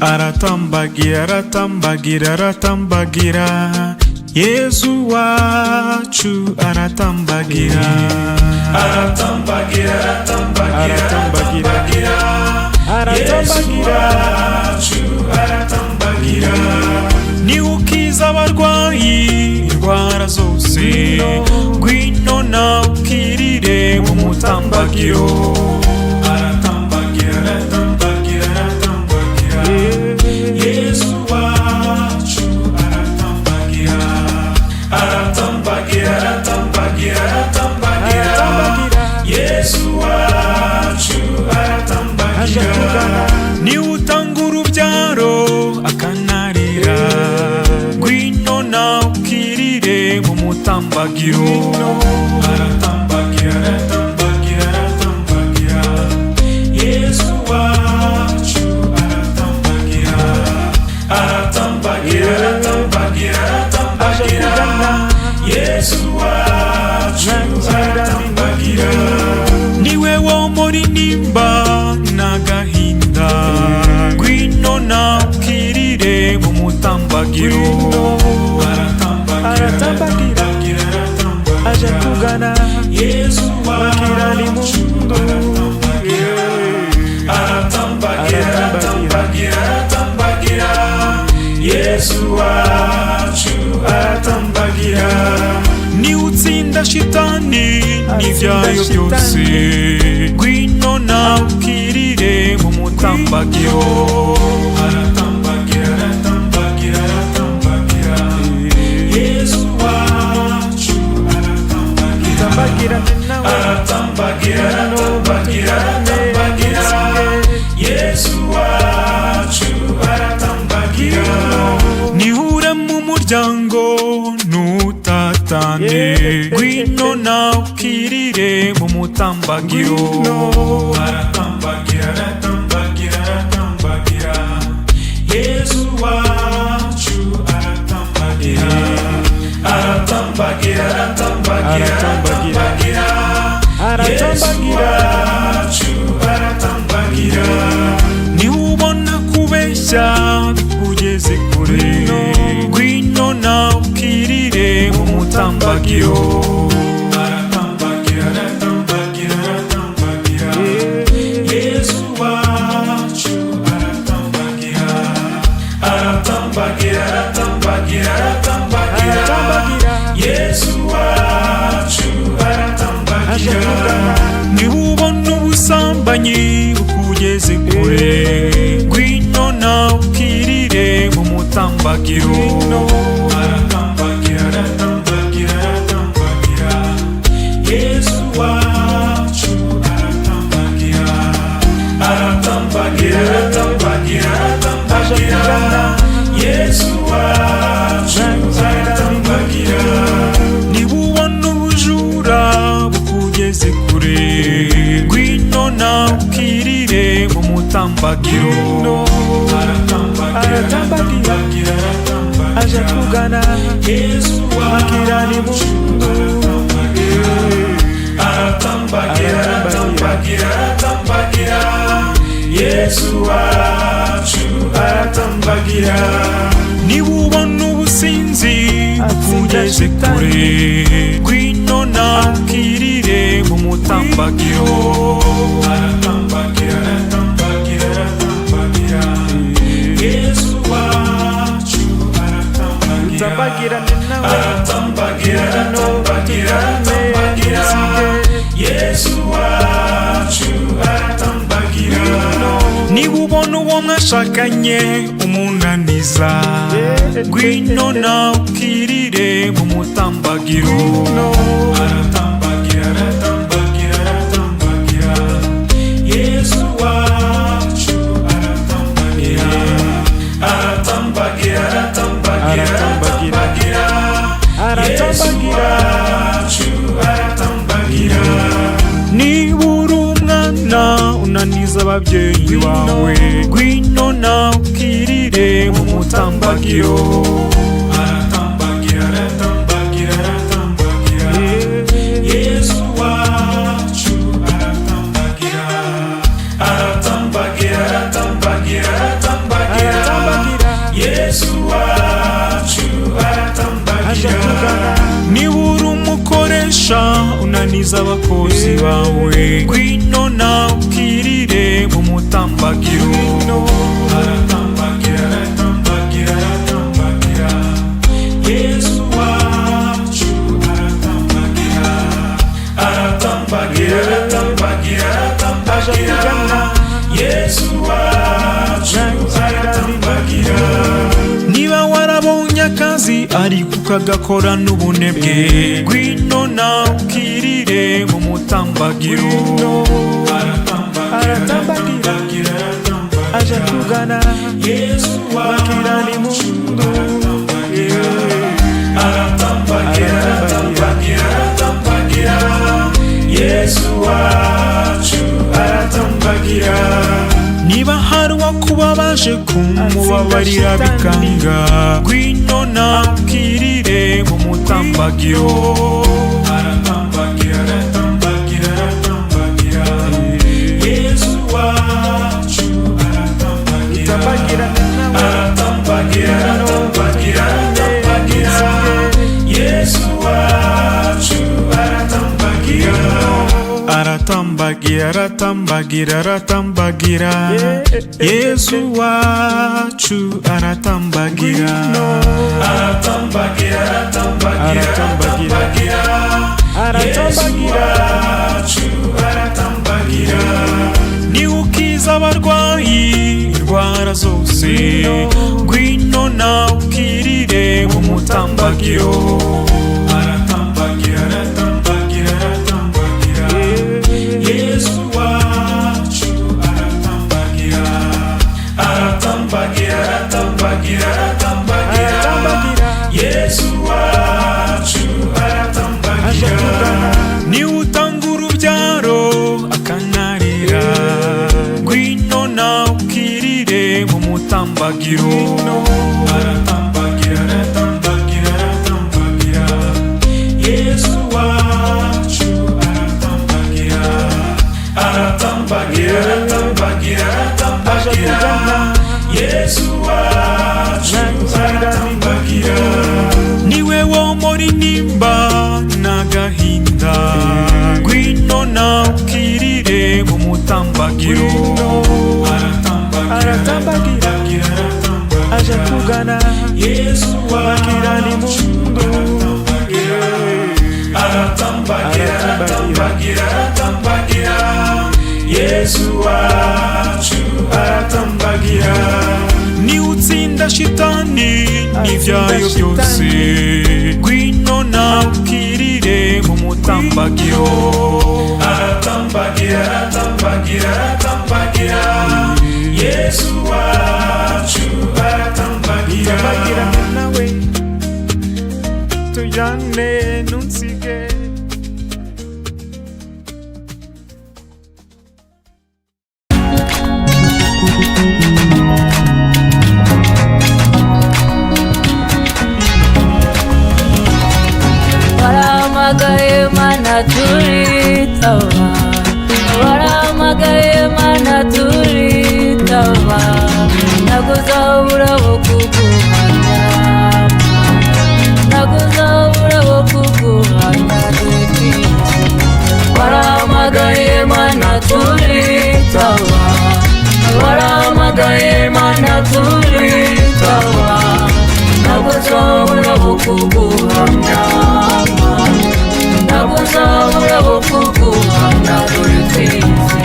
aratambagira aratambagira aratambagira Yesu wacu aratambagira aratambagira aratambagira aratambagira Yesu wacu aratambagira ni ukiza abarwayi indwara zose ngwino nawe ukirire mu mutambagiro aratambagira aratambagira aratambagira Yesu wacu aratambagira aratambagira aratambagira aratambagira Yesu wacu aratambagira ni utanga urubyaro akanarira ngwino nawe ukirire mu mutambagiro aratambagira aratambagira aratambagira Yesu wacu aratambagira aratambagira aratambagira aratambagira Yesu wacu aratambagira niwe wo muri nimba n'agahinda ngwino nawe ukirire mu mutambagiro aratambagira aje kugana Yesu wakirani mundu aratambagira aratambagira aratambagira Yesu wacu aratambagira ni utsinda shitani n'ivyayo byose ngwino nawe ukirire mu mutambagiro aratambagira aratambagira aratambagira Yesu wacu aratambagira aratambagira aratambagira aratambagira Yesu wacu aratambagira nihure mu muryango nutatane ngwino nawe ukirire mu mutambagiro aratambagira aratambagira aratambagira Yesu wacu aratambagira aratambagira aratambagira aratambagira Yesu wacu aratambagira niubona kubeshya bikugeze kure ngwino nawe ukirire mu mutambagiro aratambagira aratambagira aratambagira Yesu wacu aratambagira aratambagira aratambagira aratambagira Yesu wacu aratambagira niubona ubusambanyi bukugeze kure ngwino nawe ukirire mu mutambagiro aratambagira aratambagira aratambagira Yesu wacu aratambagira aratambagira aratambagira aratambagira Yesu wacu aratambagira niubona ubujura bukugeze kure ngwino nawe ukirire mu mutambagiro aratambagira aratambagira aje kugana Yesu wakirani mundu aratambagira aratambagira aratambagira Yesu wacu aratambagira niubona ubusinzi bukugeze kure ngwino nawe ukirire mu mutambagiro aratambagira aratambagira aratambagira Yesu wacu aratambagira aratambagira aratambagira aratambagira Yesu wacu aratambagira niubona uwo mwashakanye umunaniza ngwino nawe ukirire mu mutambagiro aratambagira aratambagira aratambagira Yesu wacu aratambagira aratambagira aratambagira aratambagira Yesu wacu aratambagira nibura umwana unaniza ababyeyi bawe ngwino nawe ukirire mu mutambagiro aratambagira aratambagira aratambagira Yesu wacu aratambagira aratambagira aratambagira aratambagira nibura umukoresha unaniza abakozi bawe, ngwino nawe ukirire mu mutambagiro. Aratambagira, aratambagira, aratambagira, Yesu wacu aratambagira, aratambagira, aratambagira, aratambagira, Yesu wacu aratambagira. Niba warabonye akazi ariko ukagakora n'ubunebwe, ngwino nawe ukirire mu mutambagiro. Aratambagira, aje kugana Yesu wakirani mundu. Aratambagira, aratambagira, aratambagira, Yesu wacu aratambagira. Niba hari uwakubabaje kumubabarira bikanga, ngwino nawe ukirire mu mutambagiro. Aratambagira, aratambagira, aratambagira, Yesu wacu aratambagira, aratambagira, aratambagira, aratambagira, Yesu wacu aratambagira. Aratambagira, aratambagira, aratambagira, Yesu wacu aratambagira, aratambagira, aratambagira, aratambagira, Yesu wacu aratambagira. Ni ukiza abarwayi indwara zose, ngwino nawe ukirire mu mutambagiro. Aratambagira, aratambagira, aratambagira, Yesu wacu aratambagira, aratambagira, aratambagira, aratambagira, Yesu wacu aratambagira. Ni utanga urubyaro akanarira, ngwino nawe ukirire mu mutambagiro. Aratambagira, aratambagira, aratambagira, Yesu wacu aratambagira, aratambagira, aratambagira, aratambagira, Yesu wacu aratambagira. Niwe womora intimba n'agahinda, ngwino nawe ukirire mu mutambagiro. Aratambagira, aratambagira, aje kugana Yesu wakirani mundu. Aratambagira, aratambagira, aratambagira, Yesu wacu aratambagira. Ni utsinda shitani n'ivyayo byose, ngwino nawe ukirire mu mutambagiro. Aratambagira, aratambagira, aratambagira, Yesu wacu aratambagira. Aratambagira nawe tujane ntunsige. Waramagaye mana turitaba, waramagaye mana turitaba, naguzabura bo kuguhamya, naguzabura bo kuguhamya dutsinze. Waramagaye mana turitaba, waramagaye mana turitaba, naguzabura bo kuguhamya, naguzabura bo kuguhamya dutsinze.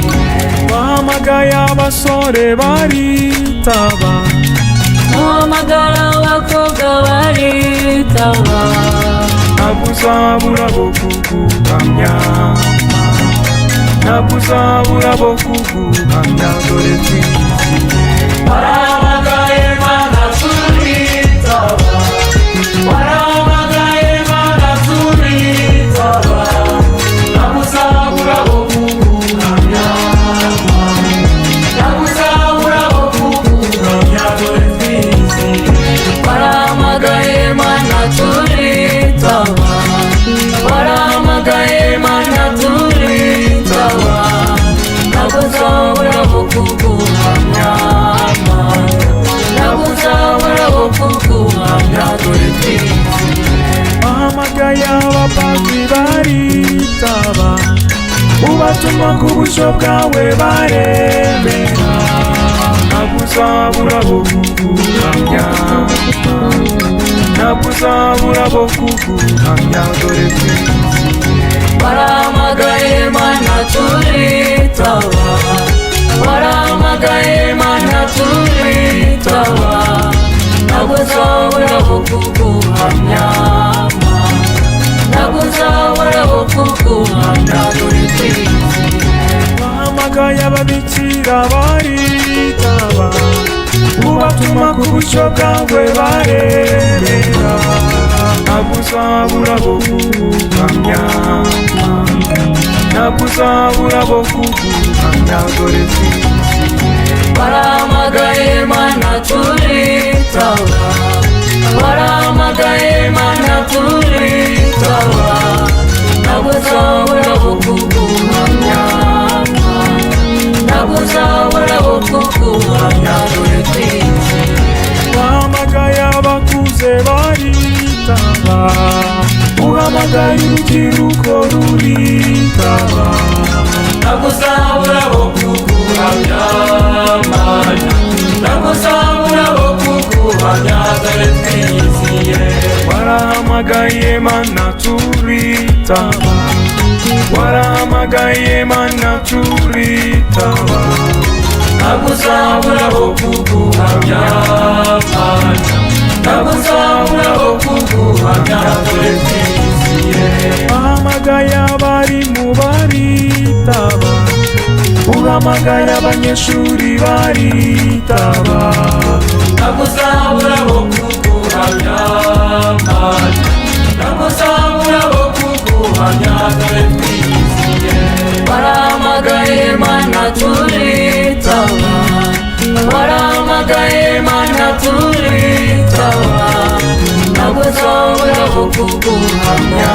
Wahamagaye abasore baritaba, wahamagara abakobwa baritaba, naguzabura bo kuguhamya, naguzabura bo kuguhamya dore tsinze. waramagaye mana turitaba, waramagaye mana turitaba, naguzabura bo kuguhamya, naguzabura bo kuguhamya dore tsinze. Waramagaye mana turitaba, waramagaye mana turitaba, naguzabura bo kuguhamya. wahamagaye abapadiri baritaba, ubatuma ku bushyo bwawe baremera, ntabwo uzabura bo kuguhamya, ntabwo uzabura bo kuguhamya, dore twizihiwe. Warahamagaye Mana turitaba, warahamagaye Mana turitaba, ntabwo uzabura bo kuguhamya, ntabwo uzabura bo kuguhamya, dore twizihiwe. Wahamagaye ababikira baritaba, ubatuma ku bushyo bwawe baremera, ntabwo uzabura bo kuguhamya, ntabwo uzabura bo kuguhamya, dore twizihiwe. Warahamagaye Mana turitaba, warahamagaye Mana turitaba, ntabwo uzabura bo kuguhamya, ntabwo uzabura bo kuguhamya, dore twizihiwe. Wahamagaye abakuze baritaba, uhamagaye urubyiruko ruritaba, ntabwo uzabura bo kuguhamya, Mana, ntabwo uzabura bo kuguhamya, dore twizihiwe. warahamagaye Mana turitaba, warahamagaye Mana turitaba, ntabwo uzabura bo kuguhamya, Mana, ntabwo uzabura bo kuguhamya, dore twizihiwe. wahamagaye abari mu baritaba, uhamagaye abanyeshuri baritaba, ntabwo uzabura bo kuguhamya, Mana, ntabwo uzabura bo kuguhamya, dore twizihiwe. Warahamagaye Mana turitaba, warahamagaye Mana turitaba, ntabwo uzabura bo kuguhamya,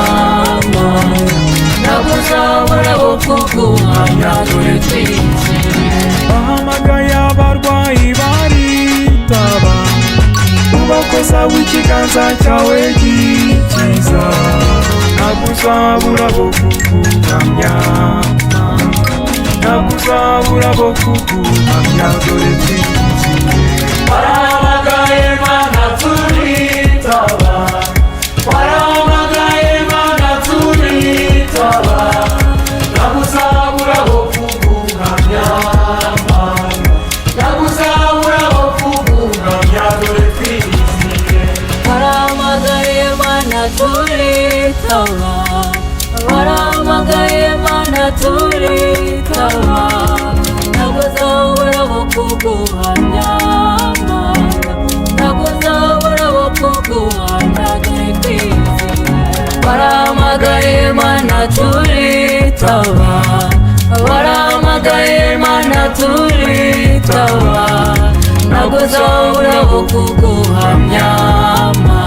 Mana, ntabwo uzabura bo kuguhamya, dore twizihiwe. wahamagaye abarwayi baritaba, ubakoza w'ikiganza cyawe gikiza, ntabwo uzabura bo kuguhamya, ntabwo uzabura bo kuguhamya, dore twizihiwe. Warahamagaye Mana turitaba, warahamagaye Mana turitaba, ntabwo uzabura bo kuguhamya, Mana, ntabwo uzabura bo kuguhamya, dore twizihiwe. Warahamagaye Mana turitaba, warahamagaye Mana turitaba, ntabwo uzabura bo kuguhamya, Mana, ntabwo uzabura bo kuguhamya, dore twizihiwe. Warahamagaye Mana turitaba, warahamagaye Mana turitaba, ntabwo uzabura bo kuguhamya, Mana,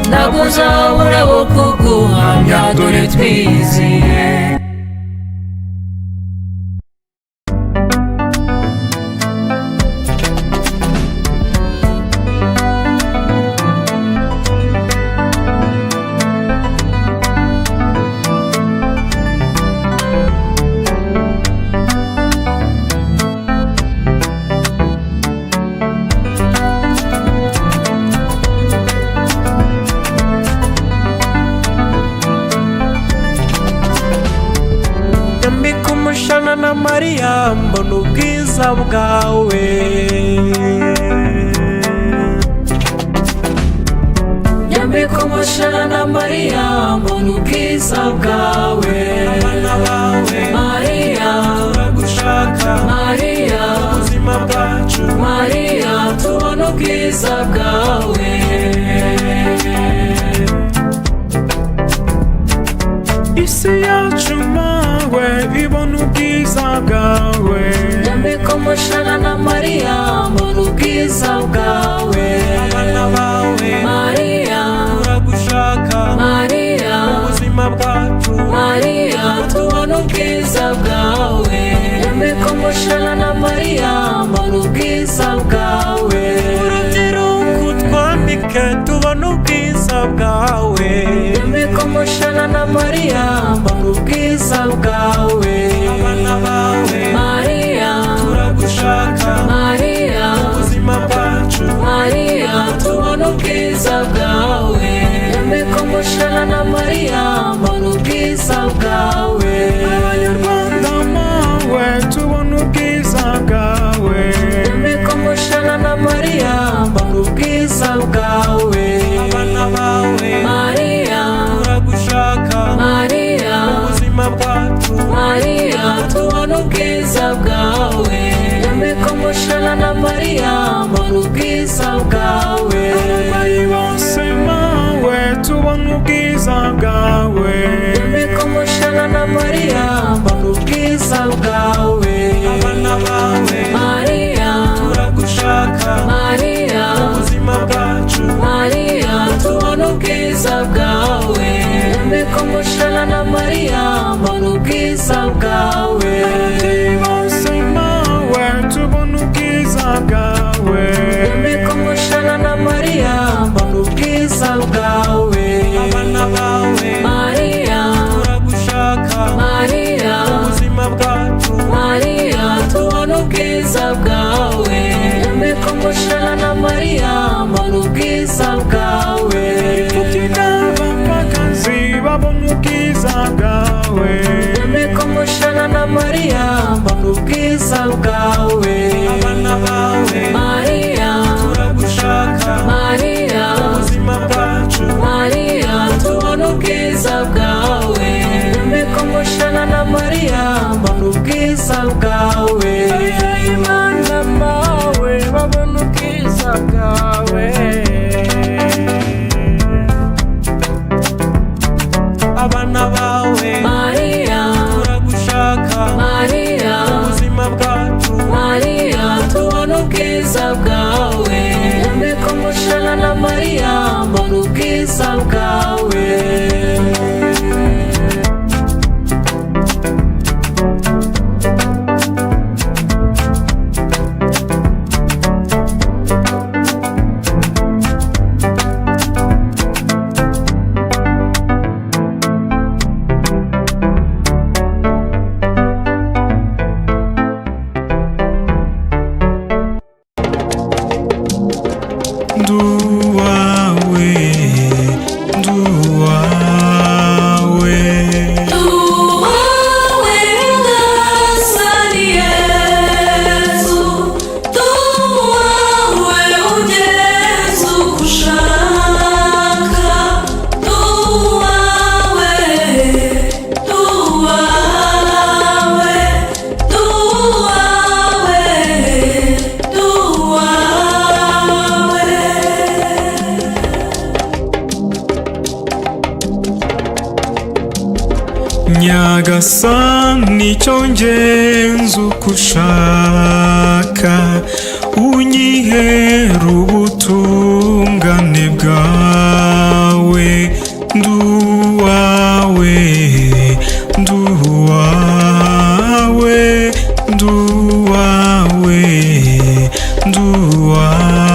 ntabwo uzabura bo kuguhamya, dore twizihiwe. na Mariya mbona ubwiza bwawe, nyambika umushana na Mariya mbona ubwiza bwawe, abana bawe Mariya turagushaka, Mariya ubuzima bwacu, Mariya tubona ubwiza bwawe. isi yacu mawe ibona ubwiza bwawe, nyambika umushana na Mariya mbona ubwiza bwawe, abana bawe Mariya turagushaka, Mariya ubuzima bwacu, Mariya tubona ubwiza bwawe, nyambika umushana na Mariya mbona ubwiza bwawe, urubyiruko twambike tubona ubwiza bwawe, nyambika komoshana na Mariya mbona ubwiza bwawe. Abana bawe Mariya turagushaka, Mariya ubuzima bwacu Mariya tubona ubwiza bwawe. Komoshana na Mariya mbona ubwiza bwawe. Abanyarwanda mawe tubona ubwiza bwawe. Komoshana na Mariya mbona ubwiza bwawe. Abana bawe Mariya turagushaka, Mariya ubuzima bwacu Mariya tubona ubwiza bwawe. Komoshana na Mariya mbona ubwiza bwawe. abarwayi bose mawe tubona ubwiza bwawe. Komoshana na Mariya mbona ubwiza bwawe. Abana bawe Mariya turagushaka, Mariya ubuzima bwacu Mariya tubona ubwiza bwawe. Komoshana na Mariya mbona ubwiza bwawe. ababyeyi bose mawe tubona ubwiza bwawe. Komoshana na Mariya mbona ubwiza bwawe. Abana bawe Mariya turagushaka, Mariya ubuzima bwacu Mariya tubona ubwiza bwawe. Komoshana na Mariya mbona ubwiza bwawe. imfubyi n'abapfakazi babona ubwiza bwawe. Komoshana na Mariya mbona ubwiza bwawe. Abana bawe Mariya turagushaka, Mariya ubuzima bwacu Mariya tubona ubwiza bwawe. Komoshana na Mariya mbona ubwiza bwawe. Imana mawe babona ubwiza bwawe. Abana bawe Mariya turagushaka, Mariya ubuzima bwacu Mariya tubona ubwiza bwawe. Komoshana na Mariya mbona ubwiza bwawe. Nduwawe, nduwawe, Tuwawe ngasani Yesu, tuwawe ugeze uko ushaka. Tuwawe, tuwawe, tuwawe, tuwawe. Nyagasani icyo ngenza uko ushaka, unyihera ubutungane bwawe. Nduwawe, nduwawe, nduwawe, nduwawe.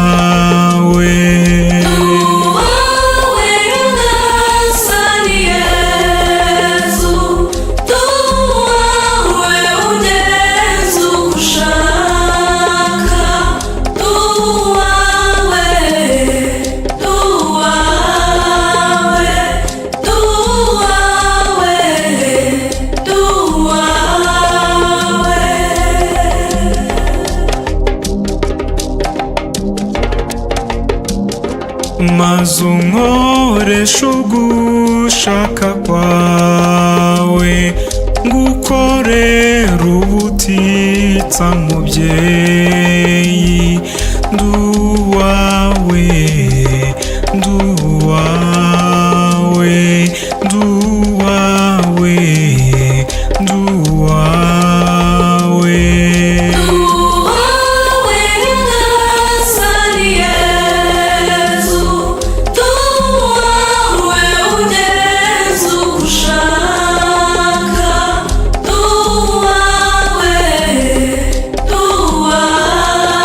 Tuwawe ngasani Yesu, tuwawe ugeze uko ushaka. Tuwawe, tuwawe, tuwawe, tuwawe. maze unkoreshe ugushaka kwawe, ngukorere ubutitsa mubyeyi. Nduwawe, nduwawe, nduwawe, nduwawe. Tuwawe ngasani Yesu, tuwawe ugeze uko ushaka. Tuwawe, tuwawe,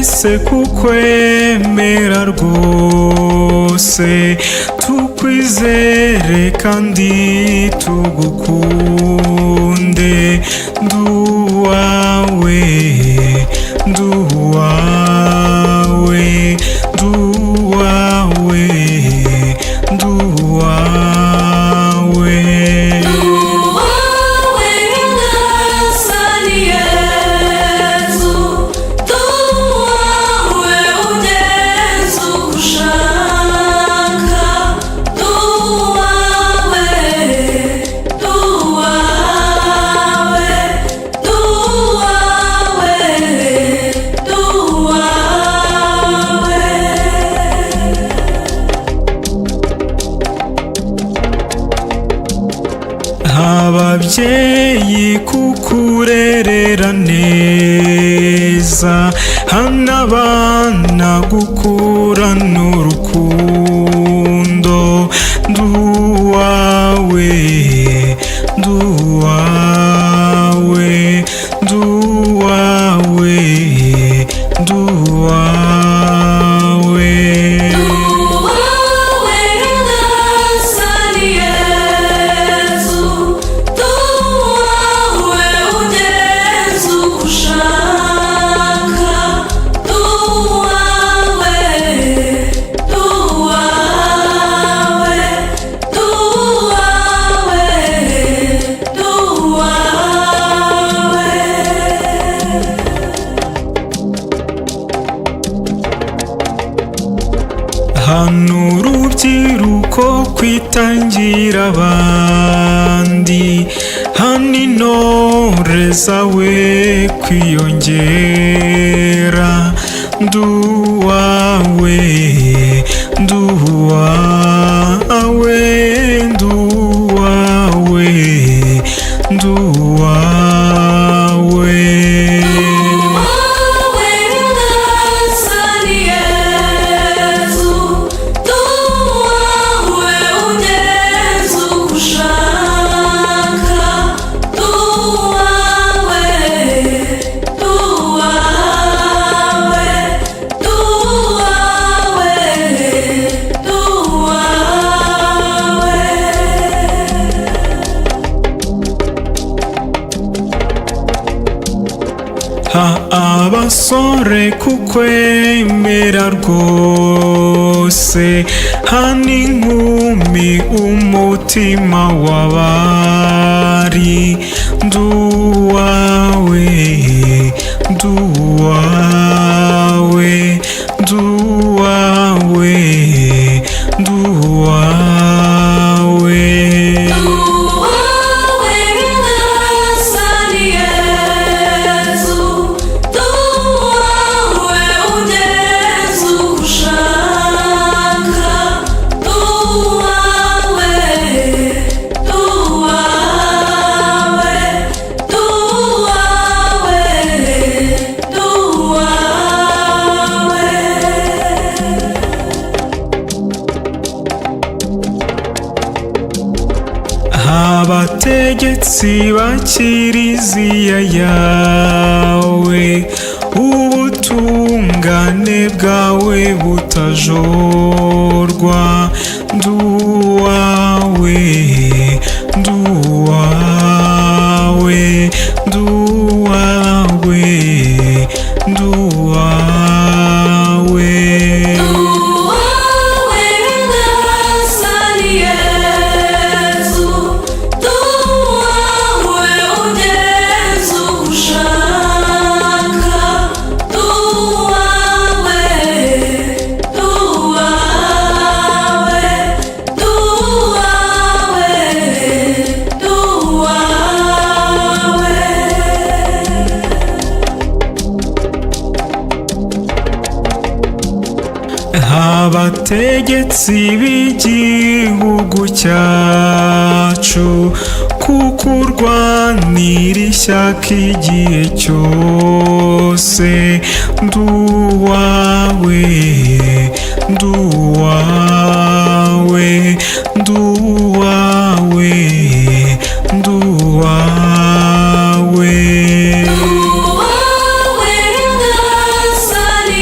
twese kukwemera rwose, tukwizere kandi tugukunde, nduwawe, nduwawe, nduwawe, nduwawe. Ababyeyi kukurerera neza, hana abana gukurana urukundo, nduwawe, nduwawe, nduwawe, nduwawe. Hano urubyiruko kwitangira abandi, hano intore zawe kwiyongera, nduwawe, nduwawe, nduwawe, nduwawe. Abasore kukwemera rwose, hana inkumi umutima w'abari, nduwawe, nduwawe, nduwawe, nduwawe. Abategetsi ba Kiliziya yawe, ubutungane bwawe butajorwa, nduwawe, nduwawe, nduwawe, nduwawe. Abategetsi b'igihugu cyacu, kukurwanira ishyaka igihe cyose, nduwawe, nduwawe, nduwawe, nduwawe. Nduwawe nyagasani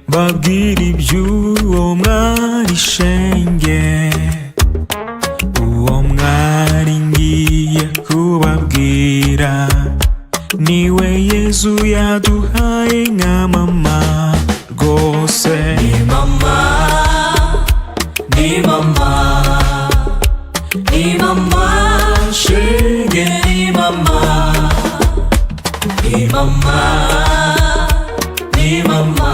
mbabwire iby'uwo mwari shenge. Uwo mwari ngiye kubabwira niwe Yesu yaduhaye nka mama rwose. Ni mama, ni mama, ni mama shenge, ni mama, ni mama, ni mama,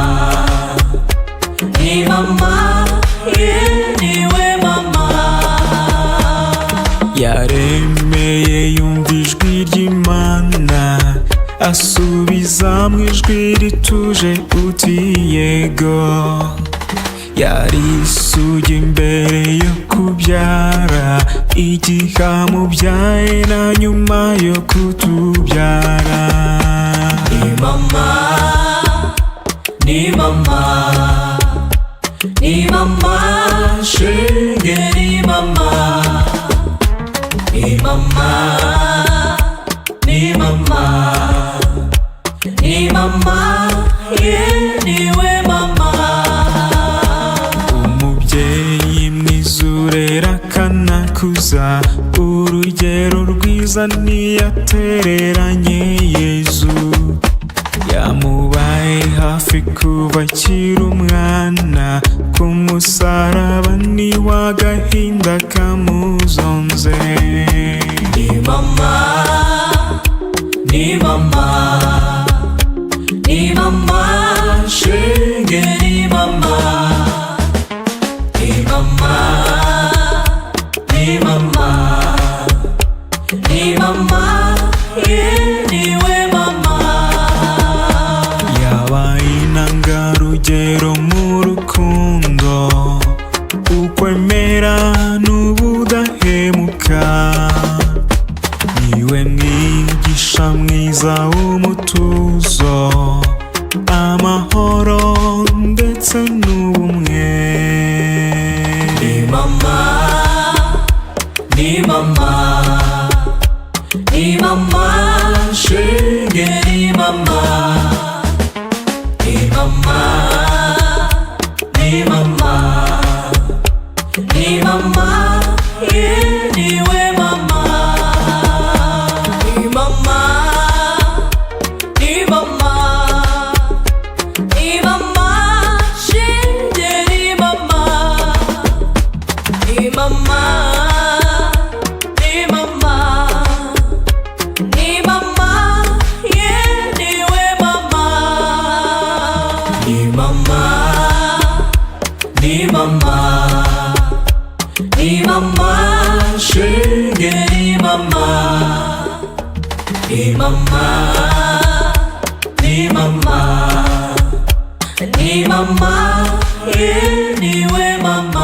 ni mama, niwe mama. Yaremeye yumva ijwi ry'Imana, asubiza mu ijwi rituje uti yego. Yari isugi mbere yo kubyara, igihe amubyaye na nyuma yo kutubyara. Ni mama, ni mama, ni mama shenge, ni mama, ni mama, ni mama, ni mama, niwe mama. Umubyeyi mwiza urera akanakuza, urugero rwiza ntiyatereranye Yezu. Yamubaye hafi kuva akiri umwana, ku musaraba niwe agahinda kamuzonze. Ni mama, ni mama, ni mama shenge, ni mama, ni mama, ni mama, ni mama, niwe mama. Yabaye intangarugero mu rukundo, ukwemera n'ubudahemuka. Niwe mwigisha mwiza w'umutuzo, amahoro ndetse n'ubumwe. Ni mama, ni mama, ni mama shenge, ni mama, ni mama, ni mama, ni mama, niwe mama. Ni mama, ni mama, ni mama shenge, ni mama, ni mama, ni mama, ni mama, niwe mama. Ni mama, ni mama, ni mama shenge, ni mama, ni mama, ni mama, ni mama, niwe mama.